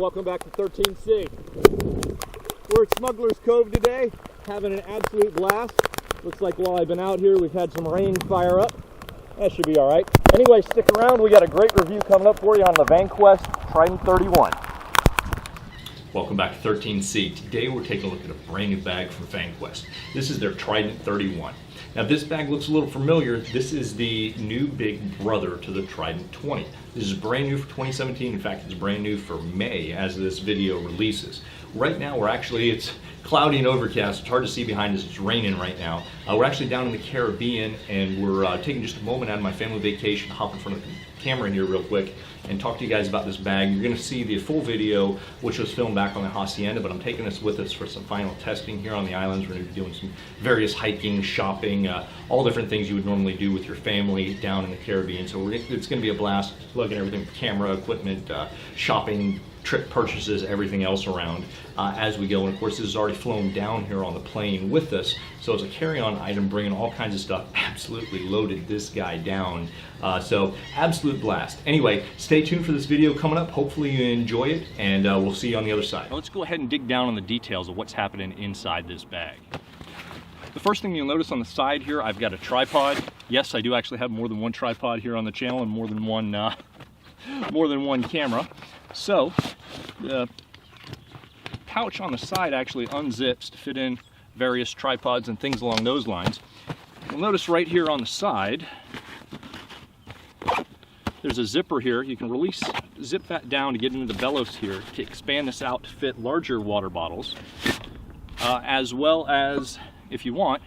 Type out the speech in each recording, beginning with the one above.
welcome back to 13C. We're at Smuggler's Cove today, having an absolute blast. Looks like while I've been out here, we've had some rain fire up. That should be all right. Anyway, stick around. We got a great review coming up for you on the Vanquest Trident 31. Welcome back to 13C. Today we're taking a look at a brand new bag from Vanquest. This is their Trident 31. Now this bag looks a little familiar. This is the new big brother to the Trident 20. This is brand new for 2017. In fact, it's brand new for May as this video releases. Right now it's cloudy and overcast. It's hard to see behind us. It's raining right now. We're actually down in the Caribbean, and we're taking just a moment out of my family vacation to hop in front of the camera in here real quick and talk to you guys about this bag. You're going to see the full video, which was filmed back on the Hacienda, but I'm taking this with us for some final testing here on the islands. We're going to be doing some various hiking, shopping, all different things you would normally do with your family down in the Caribbean. So it's going to be a blast, lugging everything, camera, equipment, shopping, trip purchases, everything else around as we go. And of course, this is already flown down here on the plane with us. So as a carry-on item, bringing all kinds of stuff, absolutely loaded this guy down. So absolute blast. Anyway, stay tuned for this video coming up. Hopefully you enjoy it, and we'll see you on the other side. Now let's go ahead and dig down on the details of what's happening inside this bag. The first thing you'll notice on the side here, I've got a tripod. Yes, I do actually have more than one tripod here on the channel and more than one camera. So the pouch on the side actually unzips to fit in various tripods and things along those lines. You'll notice right here on the side, there's a zipper here. You can zip that down to get into the bellows here to expand this out to fit larger water bottles, as well as, if you want,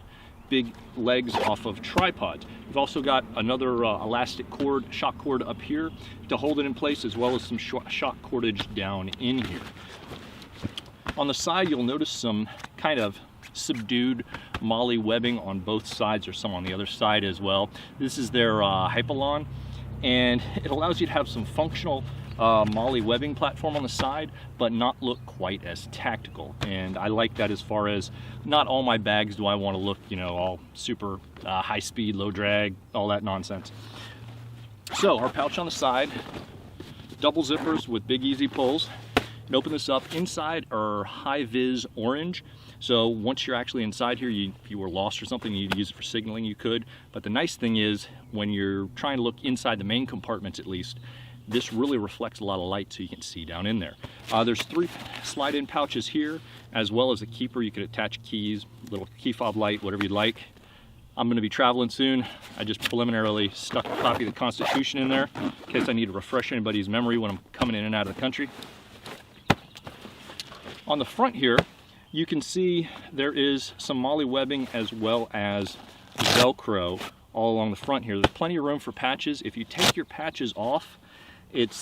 big legs off of tripods. We've also got another elastic cord, shock cord up here to hold it in place, as well as some shock cordage down in here. On the side, you'll notice some kind of subdued MOLLE webbing on both sides. There's some on the other side as well. This is their Hypalon, and it allows you to have some functional MOLLE webbing platform on the side, but not look quite as tactical. And I like that. As far as, not all my bags do I want to look, you know, all super high speed, low drag, all that nonsense. So our pouch on the side, double zippers with big easy pulls. And open this up. Inside are high vis orange. So once you're actually inside here, if you were lost or something, you need to use it for signaling, you could. But the nice thing is, when you're trying to look inside the main compartments at least, this really reflects a lot of light so you can see down in there. There's 3 slide-in pouches here, as well as a keeper. You could attach keys, little key fob light, whatever you'd like. I'm going to be traveling soon. I just preliminarily stuck a copy of the Constitution in there in case I need to refresh anybody's memory when I'm coming in and out of the country. On the front here, you can see there is some MOLLE webbing as well as Velcro all along the front here. There's plenty of room for patches. If you take your patches off, it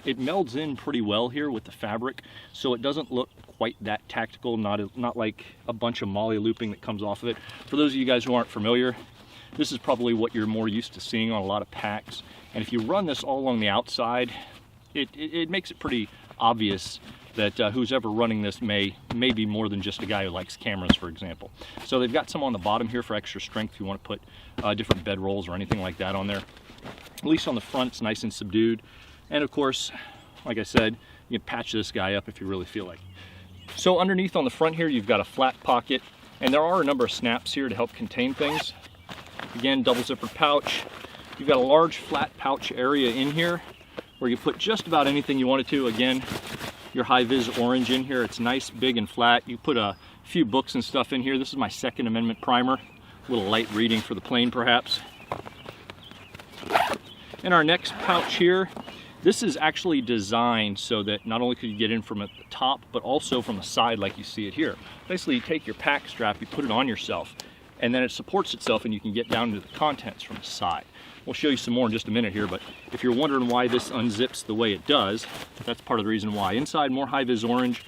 melds in pretty well here with the fabric, so it doesn't look quite that tactical, not like a bunch of MOLLE looping that comes off of it. For those of you guys who aren't familiar, this is probably what you're more used to seeing on a lot of packs. And if you run this all along the outside, it makes it pretty obvious that who's ever running this may be more than just a guy who likes cameras, for example. So they've got some on the bottom here for extra strength if you want to put different bed rolls or anything like that on there. At least on the front, it's nice and subdued. And of course, like I said, you can patch this guy up if you really feel like it. So underneath on the front here, you've got a flat pocket, and there are a number of snaps here to help contain things. Again, double zippered pouch. You've got a large flat pouch area in here where you put just about anything you wanted to. Again, your high vis orange in here. It's nice, big and flat. You put a few books and stuff in here. This is my Second Amendment primer. A little light reading for the plane, perhaps. In our next pouch here, this is actually designed so that not only could you get in from at the top, but also from the side like you see it here. Basically, you take your pack strap, you put it on yourself, and then it supports itself and you can get down into the contents from the side. We'll show you some more in just a minute here, but if you're wondering why this unzips the way it does, that's part of the reason why. Inside, more high vis orange.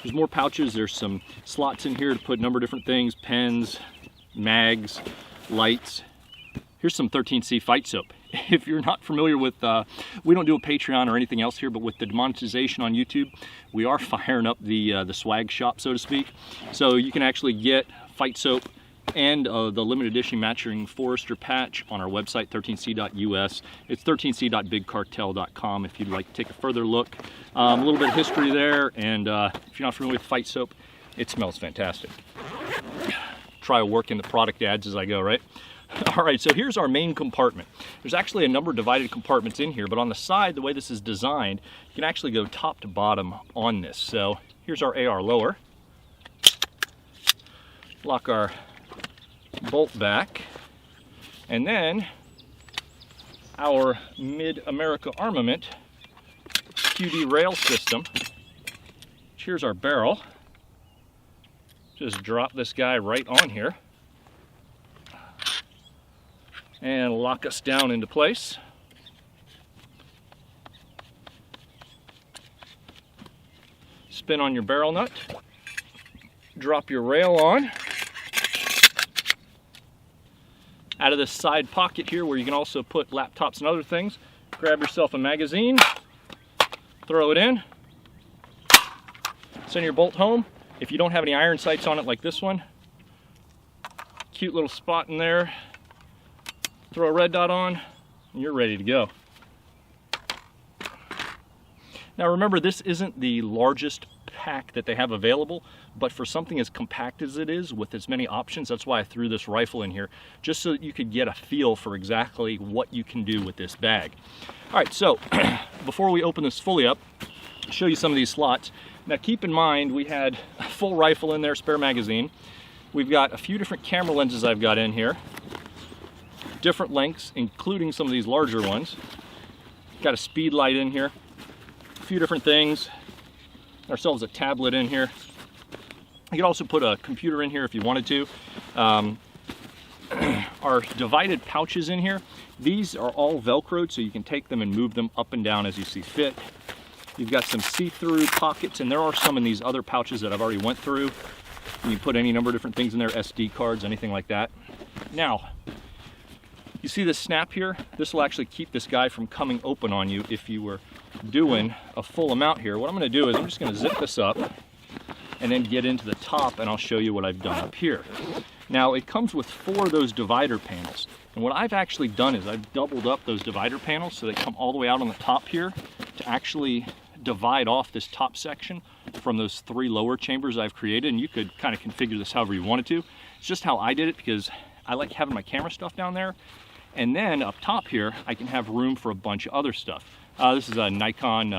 There's more pouches. There's some slots in here to put a number of different things, pens, mags, lights. Here's some 13C fight soap. If you're not familiar with, we don't do a Patreon or anything else here, but with the demonetization on YouTube, we are firing up the swag shop, so to speak. So you can actually get fight soap and the limited edition matching Forester patch on our website, 13c.us. It's 13c.bigcartel.com if you'd like to take a further look. A little bit of history there, and if you're not familiar with fight soap, it smells fantastic. Try to work in the product ads as I go, right? All right, so here's our main compartment. There's actually a number of divided compartments in here, but on the side, the way this is designed, you can actually go top to bottom on this. So here's our AR lower. Lock our bolt back, and then our Mid-America Armament QD rail system. Here's our barrel. Just drop this guy right on here and lock us down into place. Spin on your barrel nut, drop your rail on. Out of this side pocket here where you can also put laptops and other things, grab yourself a magazine, throw it in, send your bolt home. If you don't have any iron sights on it like this one, cute little spot in there, throw a red dot on, and you're ready to go. Now remember, this isn't the largest pack that they have available, but for something as compact as it is with as many options, that's why I threw this rifle in here, just so that you could get a feel for exactly what you can do with this bag. All right, so before we open this fully up, I'll show you some of these slots. Now keep in mind, we had a full rifle in there, spare magazine. We've got a few different camera lenses I've got in here, different lengths, including some of these larger ones. Got a speed light in here, a few different things. Ourselves a tablet in here. You could also put a computer in here if you wanted to. Our divided pouches in here, these are all Velcroed, so you can take them and move them up and down as you see fit. You've got some see-through pockets, and there are some in these other pouches that I've already went through. You can put any number of different things in there, SD cards, anything like that. Now, you see this snap here? This will actually keep this guy from coming open on you if you were doing a full amount here. What I'm going to do is I'm just going to zip this up and then get into the top, and I'll show you what I've done up here. Now, it comes with 4 of those divider panels, and what I've actually done is I've doubled up those divider panels so they come all the way out on the top here to actually divide off this top section from those 3 lower chambers I've created, and you could kind of configure this however you wanted to. It's just how I did it because I like having my camera stuff down there, and then up top here I can have room for a bunch of other stuff. This is a Nikon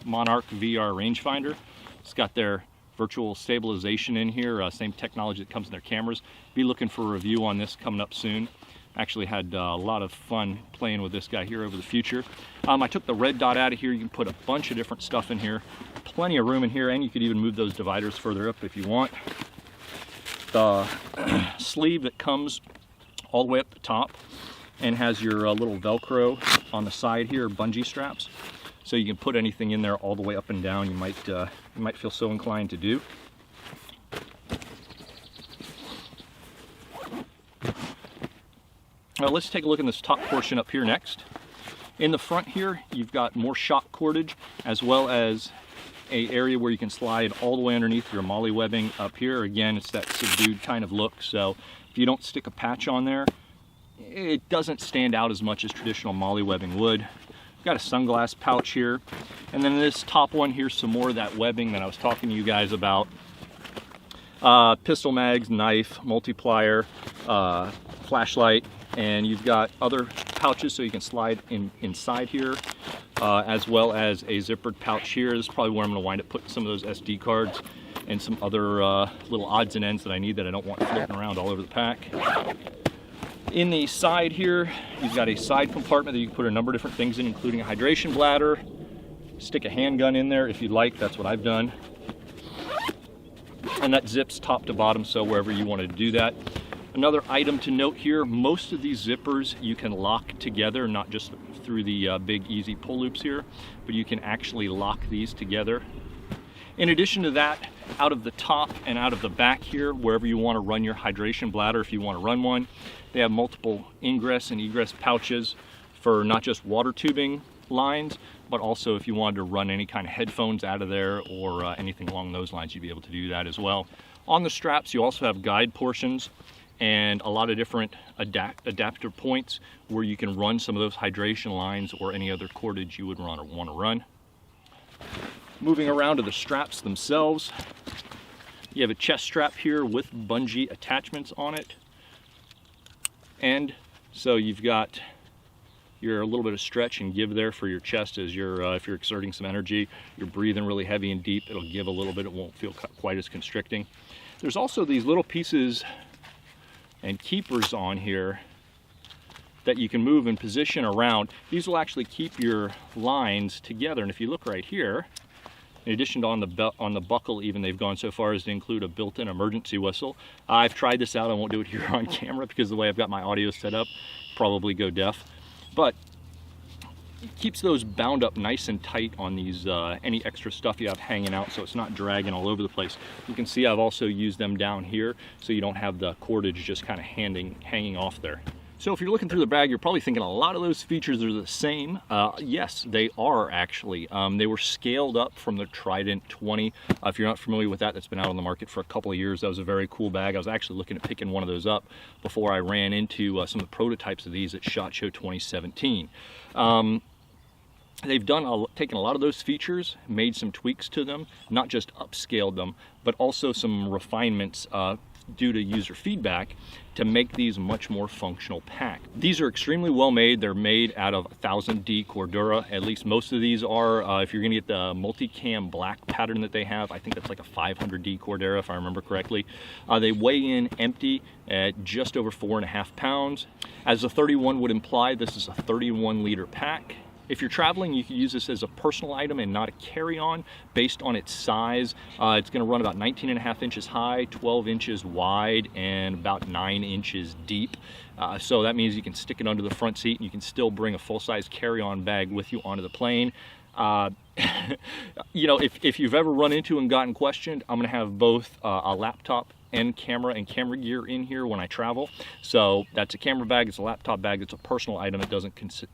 Monarch VR rangefinder. It's got their virtual stabilization in here, same technology that comes in their cameras. Be looking for a review on this coming up soon. Actually had a lot of fun playing with this guy here over the future. I took the red dot out of here. You can put a bunch of different stuff in here. Plenty of room in here, and you could even move those dividers further up if you want. The sleeve that comes all the way up the top and has your little Velcro on the side here, bungee straps. So you can put anything in there all the way up and down you might feel so inclined to do. Now let's take a look in this top portion up here next. In the front here, you've got more shock cordage, as well as an area where you can slide all the way underneath your MOLLE webbing up here. Again, it's that subdued kind of look, so if you don't stick a patch on there, it doesn't stand out as much as traditional MOLLE webbing would. We've got a Sunglass Pouch here, and then this top one, here's some more of that webbing that I was talking to you guys about. Pistol mags, knife, multiplier, flashlight, and you've got other pouches so you can slide inside here, as well as a zippered pouch here. This is probably where I'm going to wind up putting some of those SD cards and some other little odds and ends that I need that I don't want floating around all over the pack. In the side here, you've got a side compartment that you can put a number of different things in, including a hydration bladder. Stick a handgun in there if you'd like. That's what I've done. And that zips top to bottom, so wherever you want to do that. Another item to note here, most of these zippers you can lock together, not just through the big easy pull loops here, but you can actually lock these together. In addition to that, out of the top and out of the back here, wherever you want to run your hydration bladder, if you want to run one, they have multiple ingress and egress pouches for not just water tubing lines, but also if you wanted to run any kind of headphones out of there or anything along those lines, you'd be able to do that as well. On the straps, you also have guide portions, and a lot of different adapter points where you can run some of those hydration lines or any other cordage you would want to run. Moving around to the straps themselves, you have a chest strap here with bungee attachments on it, and so you've got your little bit of stretch and give there for your chest as you're if you're exerting some energy, you're breathing really heavy and deep, it'll give a little bit, it won't feel quite as constricting. There's also these little pieces and keepers on here that you can move and position around. These will actually keep your lines together, and if you look right here, in addition to on the buckle even, they've gone so far as to include a built-in emergency whistle. I've tried this out, I won't do it here on camera because of the way I've got my audio set up, probably go deaf. But it keeps those bound up nice and tight on these any extra stuff you have hanging out, so it's not dragging all over the place. You can see I've also used them down here so you don't have the cordage just kind of hanging off there. So if you're looking through the bag, you're probably thinking a lot of those features are the same. Yes, they are actually. They were scaled up from the Trident 20. If you're not familiar with that, that's been out on the market for a couple of years. That was a very cool bag. I was actually looking at picking one of those up before I ran into some of the prototypes of these at SHOT Show 2017. They've taken a lot of those features, made some tweaks to them, not just upscaled them, but also some refinements due to user feedback to make these much more functional pack. These are extremely well made. They're made out of 1000D Cordura. At least most of these are. If you're gonna get the multicam black pattern that they have, I think that's like a 500D Cordura if I remember correctly. They weigh in empty at just over 4.5 pounds. As the 31 would imply, this is a 31-liter pack. If you're traveling, you can use this as a personal item and not a carry-on based on its size. It's going to run about 19.5 inches high, 12 inches wide, and about 9 inches deep. So that means you can stick it under the front seat and you can still bring a full-size carry-on bag with you onto the plane. You know, if you've ever run into and gotten questioned, I'm going to have both a laptop and camera gear in here when I travel. So that's a camera bag, it's a laptop bag, it's a personal item. It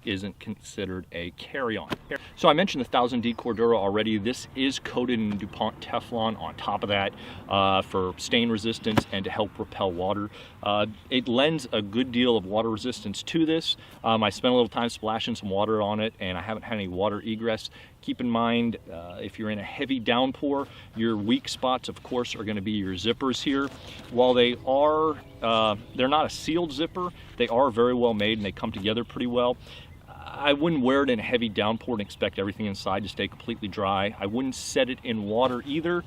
isn't considered a carry-on. So I mentioned the 1000D Cordura already. This is coated in DuPont Teflon on top of that for stain resistance and to help repel water. It lends a good deal of water resistance to this. I spent a little time splashing some water on it and I haven't had any water egress. Keep in mind, if you're in a heavy downpour, your weak spots, of course, are going to be your zippers here. While they are, they're not a sealed zipper, they are very well made and they come together pretty well. I wouldn't wear it in a heavy downpour and expect everything inside to stay completely dry. I wouldn't set it in water either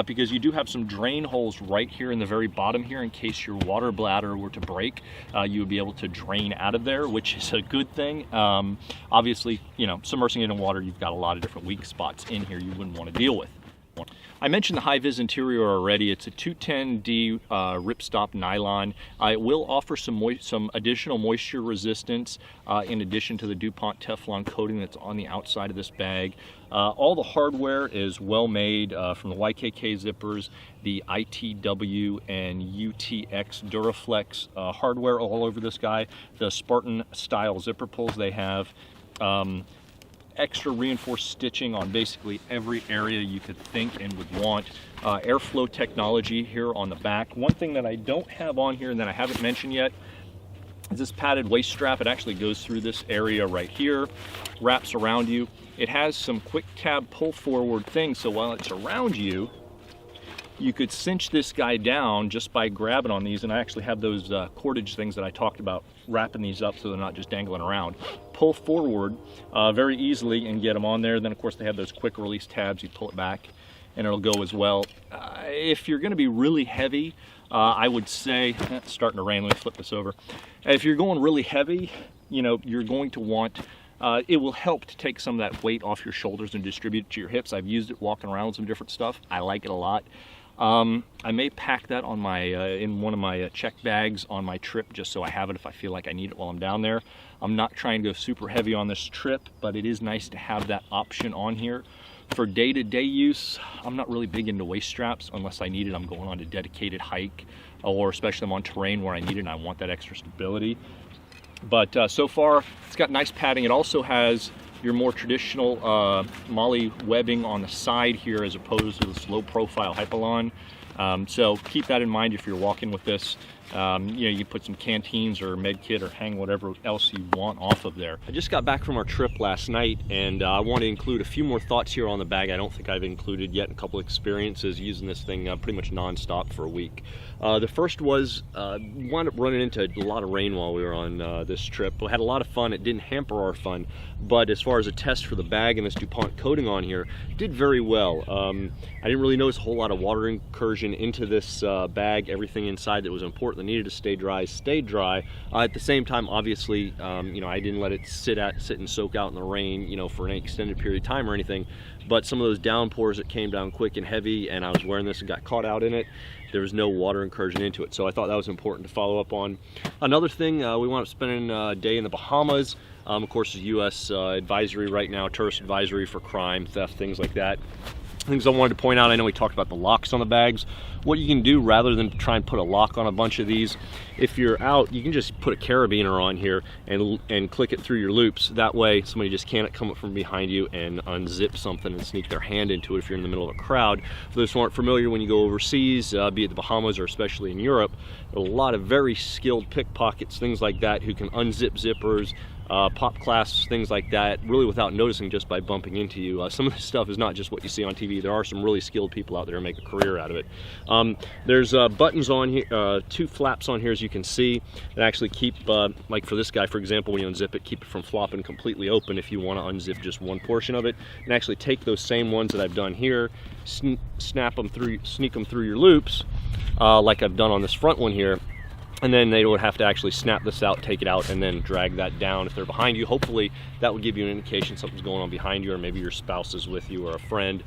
because you do have some drain holes right here in the very bottom here in case your water bladder were to break. You would be able to drain out of there, which is a good thing. Obviously, you know, submersing it in water, you've got a lot of different weak spots in here you wouldn't want to deal with. I mentioned the high-vis interior already. It's a 210D ripstop nylon. It will offer some additional moisture resistance in addition to the DuPont Teflon coating that's on the outside of this bag. All the hardware is well made from the YKK zippers, the ITW and UTX Duraflex hardware all over this guy. The Spartan style zipper pulls they have. Extra reinforced stitching on basically every area you could think and would want. Airflow technology here on the back. One thing that I don't have on here and that I haven't mentioned yet is this padded waist strap. It actually goes through this area right here, wraps around you. It has some quick tab pull forward things, so while it's around you, you could cinch this guy down just by grabbing on these, and I actually have those cordage things that I talked about, wrapping these up so they're not just dangling around. Pull forward very easily and get them on there. Then of course they have those quick release tabs. You pull it back and it'll go as well. If you're going to be really heavy, I would say, it's starting to rain, let me flip this over. If you're going really heavy, you know, you're going to want it will help to take some of that weight off your shoulders and distribute it to your hips. I've used it walking around with some different stuff. I like it a lot. I may pack that on my in one of my check bags on my trip just so I have it if I feel like I need it while I'm down there. I'm not trying to go super heavy on this trip, but it is nice to have that option on here. For day-to-day use, I'm not really big into waist straps unless I need it. I'm going on a dedicated hike or especially I'm on terrain where I need it and I want that extra stability. But so far, it's got nice padding. It also has your more traditional MOLLE webbing on the side here as opposed to this low profile Hypalon. So keep that in mind if you're walking with this. You put some canteens or med kit or hang whatever else you want off of there. I just got back from our trip last night, and I want to include a few more thoughts here on the bag I don't think I've included yet. A couple experiences using this thing pretty much non-stop for a week. The first was wound up running into a lot of rain while we were on this trip. We had a lot of fun. It didn't hamper our fun, but as far as a test for the bag and this DuPont coating on here, did very well. I didn't really notice a whole lot of water incursion into this bag. Everything inside that was important that needed to stay dry stayed dry. At the same time, obviously, I didn't let it sit and soak out in the rain, for an extended period of time or anything. But some of those downpours that came down quick and heavy, and I was wearing this and got caught out in it, there was no water incursion into it. So I thought that was important to follow up on. Another thing, we wound up spending a day in the Bahamas. Of course, the U.S. Advisory right now, tourist advisory for crime, theft, things like that. Things I wanted to point out, I know we talked about the locks on the bags. What you can do, rather than try and put a lock on a bunch of these, if you're out, you can just put a carabiner on here and click it through your loops. That way somebody just can't come up from behind you and unzip something and sneak their hand into it if you're in the middle of a crowd. For those who aren't familiar, when you go overseas, be it the Bahamas or especially in Europe, there are a lot of very skilled pickpockets, things like that, who can unzip zippers, pop clasps, things like that, really without noticing, just by bumping into you. Some of this stuff is not just what you see on TV. There are some really skilled people out there who make a career out of it. There's buttons on here, 2 flaps on here, as you can see, that actually keep, like for this guy, for example, when you unzip it, keep it from flopping completely open if you want to unzip just one portion of it. And actually take those same ones that I've done here, snap them through, sneak them through your loops, like I've done on this front one here. And then they would have to actually snap this out, take it out, and then drag that down if they're behind you. Hopefully that would give you an indication something's going on behind you, or maybe your spouse is with you, or a friend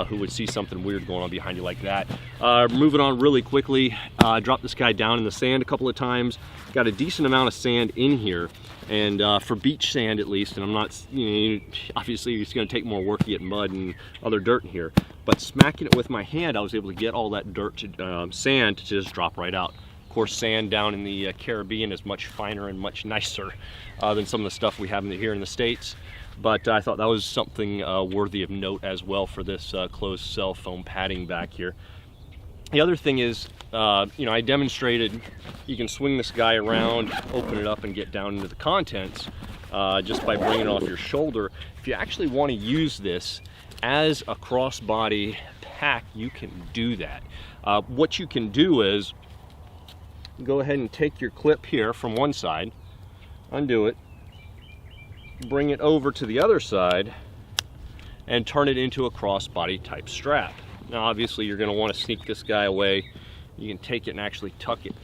who would see something weird going on behind you like that. Moving on really quickly, dropped this guy down in the sand a couple of times. Got a decent amount of sand in here, and for beach sand at least, and I'm not, obviously it's going to take more work to get mud and other dirt in here, but smacking it with my hand, I was able to get all that dirt, sand to just drop right out. Of course, sand down in the Caribbean is much finer and much nicer than some of the stuff we have here in the States. But I thought that was something worthy of note as well for this closed cell foam padding back here. The other thing is, I demonstrated you can swing this guy around, open it up, and get down into the contents just by bringing it off your shoulder. If you actually want to use this as a crossbody pack, you can do that. What you can do is go ahead and take your clip here from one side, undo it, bring it over to the other side, and turn it into a crossbody type strap. Now obviously you're going to want to sneak this guy away. You can take it and actually tuck it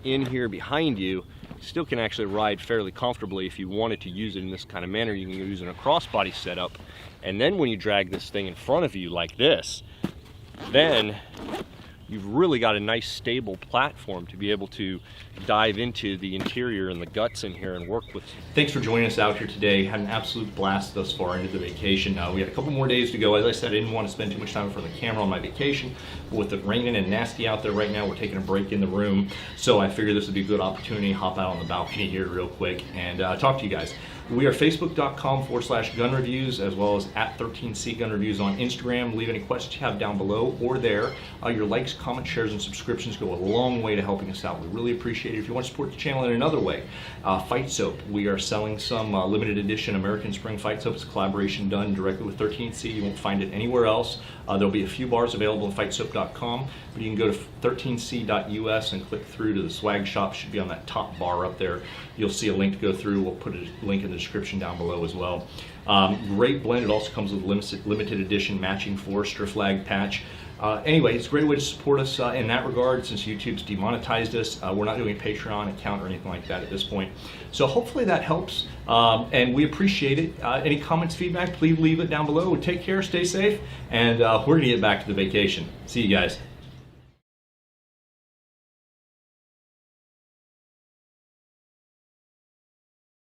in here behind you. You still can actually ride fairly comfortably. If you wanted to use it in this kind of manner, you can use it in a crossbody setup. And then when you drag this thing in front of you like this, then you've really got a nice stable platform to be able to dive into the interior and the guts in here and work with. Thanks for joining us out here today. Had an absolute blast thus far into the vacation. We had a couple more days to go. As I said, I didn't want to spend too much time in front of the camera on my vacation, but with it raining and nasty out there right now, we're taking a break in the room. So I figured this would be a good opportunity to hop out on the balcony here real quick and talk to you guys. We are facebook.com/gun reviews, as well as at 13C Gun Reviews on Instagram. Leave any questions you have down below or there. Your likes, comments, shares, and subscriptions go a long way to helping us out. We really appreciate it. If you want to support the channel in another way, fight soap. We are selling some limited edition American Spring fight soap. It's a collaboration done directly with 13C. You won't find it anywhere else. There'll be a few bars available at fightsoap.com, but you can go to 13c.us and click through to the swag shop. Should be on that top bar up there. You'll see a link to go through. We'll put a link in the description down below as well. Great blend. It also comes with limited edition matching Forester flag patch. Anyway, it's a great way to support us in that regard, since YouTube's demonetized us. We're not doing a Patreon account or anything like that at this point. So hopefully that helps, and we appreciate it. Any comments, feedback, please leave it down below. Take care, stay safe, and we're going to get back to the vacation. See you guys.